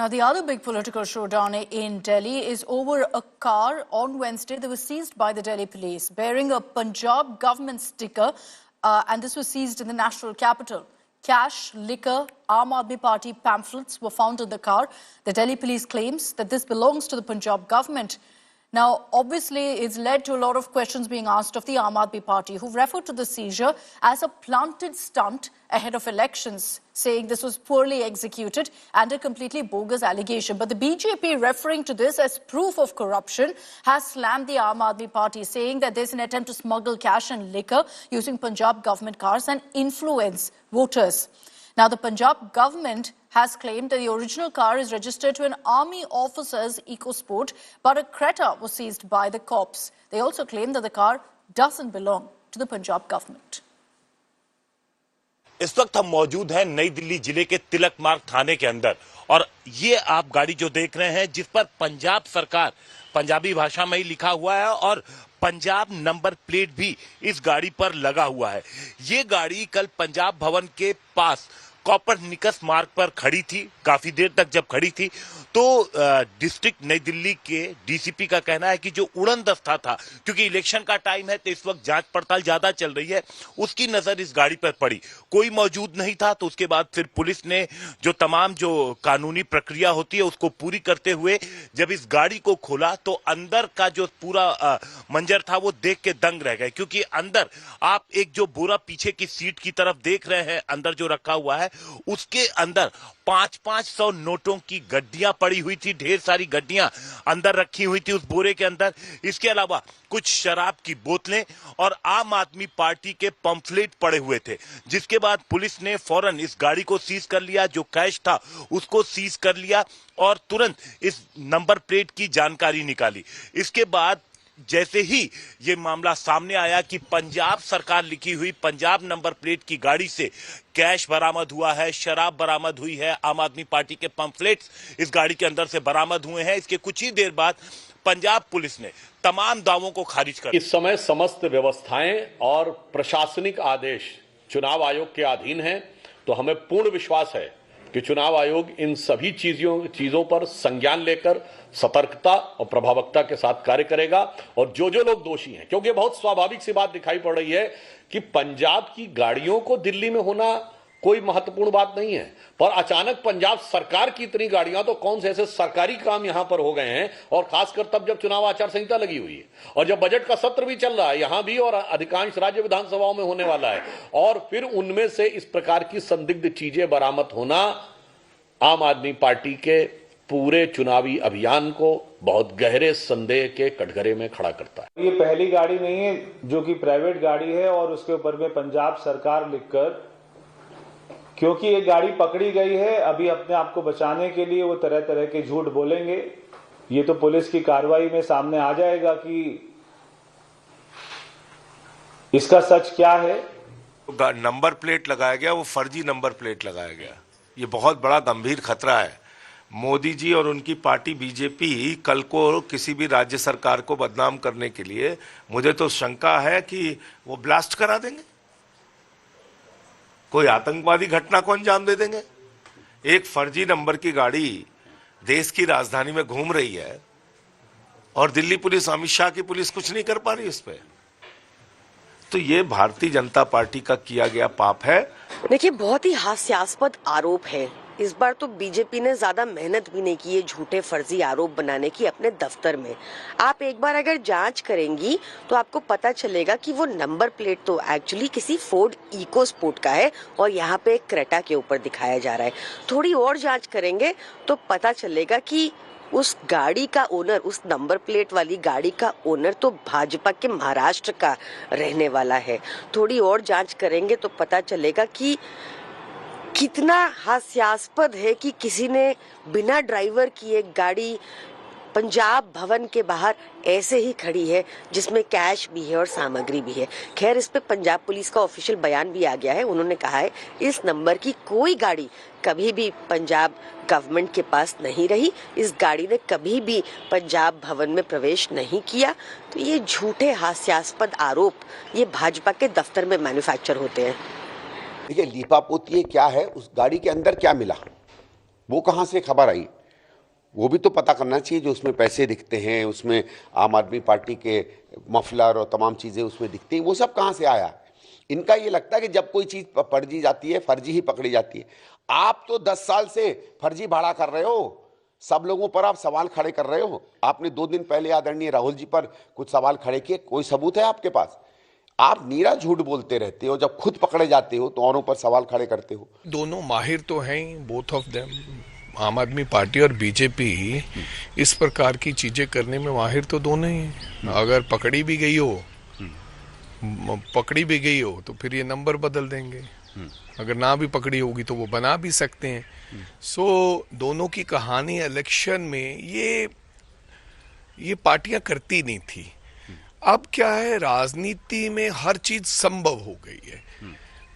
Now, the other big political showdown in Delhi is over a car on Wednesday that was seized by the Delhi police, bearing a Punjab government sticker, and this was seized in the national capital. Cash, liquor, Aam Aadmi Party pamphlets were found in the car. The Delhi police claims that this belongs to the Punjab government. Now, obviously, it's led to a lot of questions being asked of the Aam Aadmi Party, who referred to the seizure as a planted stunt ahead of elections, saying this was poorly executed and a completely bogus allegation. But the BJP, referring to this as proof of corruption, has slammed the Aam Aadmi Party, saying that there's an attempt to smuggle cash and liquor using Punjab government cars and influence voters. Now, the Punjab government has claimed that the original car is registered to an army officer's EcoSport, but a Creta was seized by the cops. They also claim that the car doesn't belong to the Punjab government. इस वक्त हम मौजूद हैं नई दिल्ली जिले के तिलक मार्ग थाने के अंदर और ये आप गाड़ी जो देख रहे हैं जिस पर पंजाब सरकार पंजाबी भाषा में ही लिखा हुआ है और पंजाब नंबर प्लेट भी इस गाड़ी पर लगा हुआ है। ये गाड़ी कल पंजाब भवन के पास कॉपरनिकस मार्ग पर खड़ी थी। काफी देर तक जब खड़ी थी तो डिस्ट्रिक्ट नई दिल्ली के डीसीपी का कहना है कि जो उड़न दस्ता था, क्योंकि इलेक्शन का टाइम है तो इस वक्त जांच पड़ताल ज्यादा चल रही है, उसकी नजर इस गाड़ी पर पड़ी। कोई मौजूद नहीं था तो उसके बाद फिर पुलिस ने जो तमाम जो कानूनी प्रक्रिया होती है उसको पूरी करते हुए जब इस गाड़ी को खोला तो अंदर का जो पूरा मंजर था वो देख के दंग रह गए, क्योंकि अंदर आप एक जो बोरा पीछे की सीट की तरफ देख रहे हैं, अंदर जो रखा हुआ है उसके अंदर 500 नोटों की गड्डियां पड़ी हुई थी। ढेर सारी गड्डियां अंदर रखी हुई थी उस बोरे के अंदर। इसके अलावा कुछ शराब की बोतलें और आम आदमी पार्टी के पंफलेट पड़े हुए थे, जिसके बाद पुलिस ने फौरन इस गाड़ी को सीज कर लिया। जो कैश था उसको सीज कर लिया और तुरंत इस नंबर प्लेट की जानकारी निकाली। इसके बाद जैसे ही ये मामला सामने आया कि पंजाब सरकार लिखी हुई पंजाब नंबर प्लेट की गाड़ी से कैश बरामद हुआ है, शराब बरामद हुई है, आम आदमी पार्टी के पंफलेट्स इस गाड़ी के अंदर से बरामद हुए हैं। इसके कुछ ही देर बाद पंजाब पुलिस ने तमाम दावों को खारिज कर दिया। इस समय समस्त व्यवस्थाएं और प्रशासनिक आदेश चुनाव आयोग के अधीन हैं, तो हमें पूर्ण विश्वास है कि चुनाव आयोग इन सभी चीजों पर संज्ञान लेकर सतर्कता और प्रभावकता के साथ कार्य करेगा और जो लोग दोषी हैं, क्योंकि बहुत स्वाभाविक सी बात दिखाई पड़ रही है कि पंजाब की गाड़ियों को दिल्ली में होना कोई महत्वपूर्ण बात नहीं है, पर अचानक पंजाब सरकार की इतनी गाड़ियां तो कौन से ऐसे सरकारी काम यहां पर हो गए हैं, और खासकर तब जब चुनाव आचार संहिता लगी हुई है और जब बजट का सत्र भी चल रहा है यहां भी और अधिकांश राज्य विधानसभाओं में होने वाला है, और फिर उनमें से इस प्रकार की संदिग्ध चीजें बरामद होना आम आदमी पार्टी के पूरे चुनावी अभियान को बहुत गहरे संदेह के कटघरे में खड़ा करता है। ये पहली गाड़ी नहीं है जो कि प्राइवेट गाड़ी है और उसके ऊपर में पंजाब सरकार लिखकर, क्योंकि ये गाड़ी पकड़ी गई है, अभी अपने आप को बचाने के लिए वो तरह तरह के झूठ बोलेंगे। ये तो पुलिस की कार्रवाई में सामने आ जाएगा कि इसका सच क्या है। नंबर प्लेट लगाया गया, वो फर्जी नंबर प्लेट लगाया गया। ये बहुत बड़ा गंभीर खतरा है। मोदी जी और उनकी पार्टी बीजेपी कल को किसी भी राज्य सरकार को बदनाम करने के लिए, मुझे तो शंका है कि वो ब्लास्ट करा देंगे, कोई आतंकवादी घटना को अंजाम दे देंगे। एक फर्जी नंबर की गाड़ी देश की राजधानी में घूम रही है और दिल्ली पुलिस, अमित शाह की पुलिस कुछ नहीं कर पा रही इस पे। तो ये भारतीय जनता पार्टी का किया गया पाप है। देखिए, बहुत ही हास्यास्पद आरोप है। इस बार तो बीजेपी ने ज्यादा मेहनत भी नहीं की है झूठे फर्जी आरोप बनाने की अपने दफ्तर में। आप एक बार अगर जांच करेंगी तो आपको पता चलेगा कि वो नंबर प्लेट तो एक्चुअली किसी फोर्ड इकोस्पोर्ट का है और यहाँ पे एक क्रेटा के ऊपर दिखाया जा रहा है। थोड़ी और जांच करेंगे तो पता चलेगा कि उस गाड़ी का ओनर, उस नंबर प्लेट वाली गाड़ी का ओनर तो भाजपा के महाराष्ट्र का रहने वाला है। थोड़ी और जांच करेंगे तो पता चलेगा कि कितना हास्यास्पद है कि किसी ने बिना ड्राइवर की एक गाड़ी पंजाब भवन के बाहर ऐसे ही खड़ी है जिसमें कैश भी है और सामग्री भी है। खैर, इस पे पंजाब पुलिस का ऑफिशियल बयान भी आ गया है। उन्होंने कहा है इस नंबर की कोई गाड़ी कभी भी पंजाब गवर्नमेंट के पास नहीं रही, इस गाड़ी ने कभी भी पंजाब भवन में प्रवेश नहीं किया। तो ये झूठे हास्यास्पद आरोप ये भाजपा के दफ्तर में मैन्युफैक्चर होते हैं। देखिए, लीपापोती क्या है, उस गाड़ी के अंदर क्या मिला, वो कहां से खबर आई, वो भी तो पता करना चाहिए। जो उसमें पैसे दिखते हैं, उसमें आम आदमी पार्टी के मफलर और तमाम चीज़ें उसमें दिखती हैं, वो सब कहाँ से आया? इनका ये लगता है कि जब कोई चीज़ फर्जी जाती है, फर्जी ही पकड़ी जाती है। आप तो 10 साल से फर्जी भाड़ा कर रहे हो, सब लोगों पर आप सवाल खड़े कर रहे हो। आपने 2 दिन पहले आदरणीय राहुल जी पर कुछ सवाल खड़े किए, कोई सबूत है आपके पास? आप नीरा झूठ बोलते रहते हो, जब खुद पकड़े जाते हो तो औरों पर सवाल खड़े करते हो। दोनों माहिर तो हैं, बोथ ऑफ देम। आम आदमी पार्टी और बीजेपी इस प्रकार की चीजें करने में माहिर तो दोनों ही हैं। अगर पकड़ी भी गई हो तो फिर ये नंबर बदल देंगे, अगर ना भी पकड़ी होगी तो वो बना भी सकते हैं। सो दोनों की कहानी इलेक्शन में ये पार्टियां करती नहीं थी। अब क्या है, राजनीति में हर चीज संभव हो गई है,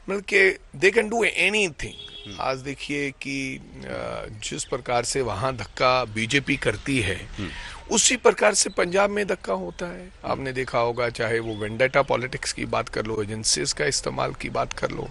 मतलब कि दे कैन डू एनीथिंग। आज देखिए कि जिस प्रकार से वहां धक्का बीजेपी करती है, उसी प्रकार से पंजाब में धक्का होता है। आपने देखा होगा, चाहे वो वेंडेटा पॉलिटिक्स की बात कर लो, एजेंसीज का इस्तेमाल की बात कर लो,